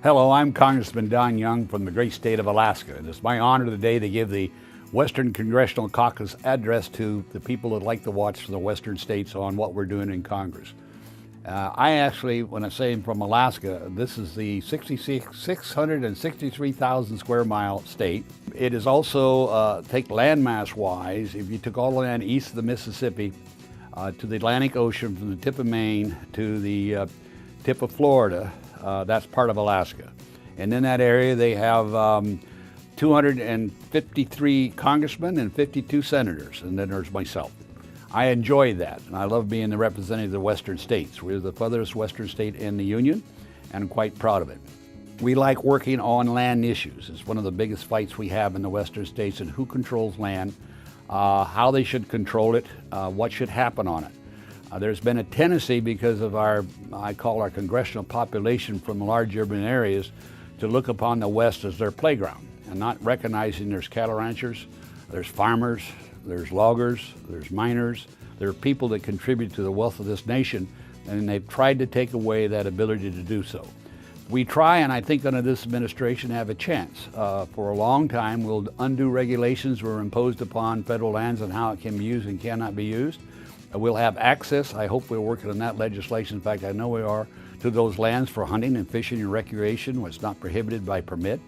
Hello, I'm Congressman Don Young from the great state of Alaska. And it's my honor today to give the Western Congressional Caucus address to the people that like to watch the Western states on what we're doing in Congress. I actually, when I say I'm from Alaska, this is the 663,000 square mile state. It is also, take landmass wise, if you took all the land east of the Mississippi to the Atlantic Ocean, from the tip of Maine to the tip of Florida, that's part of Alaska. And in that area they have 253 congressmen and 52 senators, and then there's myself. I enjoy that, and I love being the representative of the Western states. We're the furthest Western state in the Union, and I'm quite proud of it. We like working on land issues. It's one of the biggest fights we have in the Western states, and who controls land, how they should control it, what should happen on it. There's been a tendency, because of I call our congressional population from large urban areas, to look upon the West as their playground and not recognizing there's cattle ranchers, there's farmers, there's loggers, there's miners, there are people that contribute to the wealth of this nation, and they've tried to take away that ability to do so. We try, and I think under this administration have a chance. For a long time, we'll undo regulations were imposed upon federal lands and how it can be used and cannot be used. We'll have access, I hope we're working on that legislation, in fact I know we are, to those lands for hunting and fishing and recreation when it's not prohibited by permit.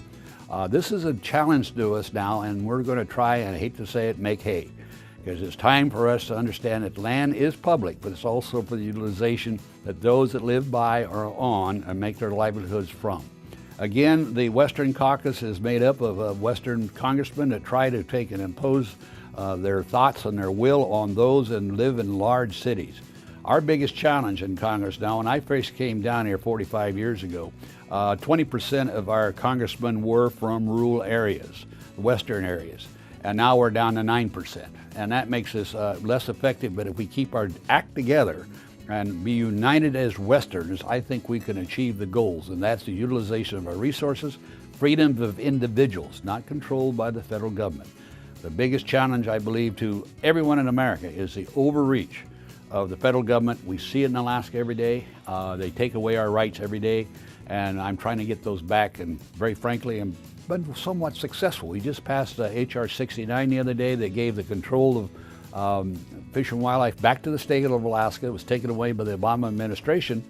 This is a challenge to us now, and we're going to try, and I hate to say it, make hay. Because it's time for us to understand that land is public, but it's also for the utilization that those that live by or on and make their livelihoods from. Again, the Western Caucus is made up of Western congressmen that try to take and impose their thoughts and their will on those that live in large cities. Our biggest challenge in Congress now, when I first came down here 45 years ago, 20% of our congressmen were from rural areas, western areas, and now we're down to 9%. And that makes us less effective, but if we keep our act together and be united as Westerners, I think we can achieve the goals, and that's the utilization of our resources, freedom of individuals, not controlled by the federal government. The biggest challenge, I believe, to everyone in America is the overreach of the federal government. We see it in Alaska every day. They take away our rights every day, and I'm trying to get those back, and very frankly, I'm been somewhat successful. We just passed H.R. 69 the other day that gave the control of fish and wildlife back to the state of Alaska. It was taken away by the Obama administration,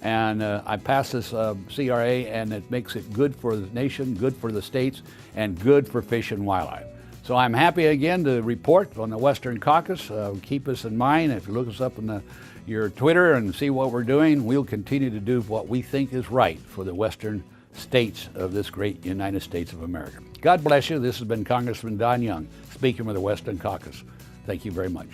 and I passed this CRA, and it makes it good for the nation, good for the states, and good for fish and wildlife. So I'm happy again to report on the Western Caucus. Keep us in mind. If you look us up on your Twitter and see what we're doing, we'll continue to do what we think is right for the Western states of this great United States of America. God bless you. This has been Congressman Don Young, speaking with the Western Caucus. Thank you very much.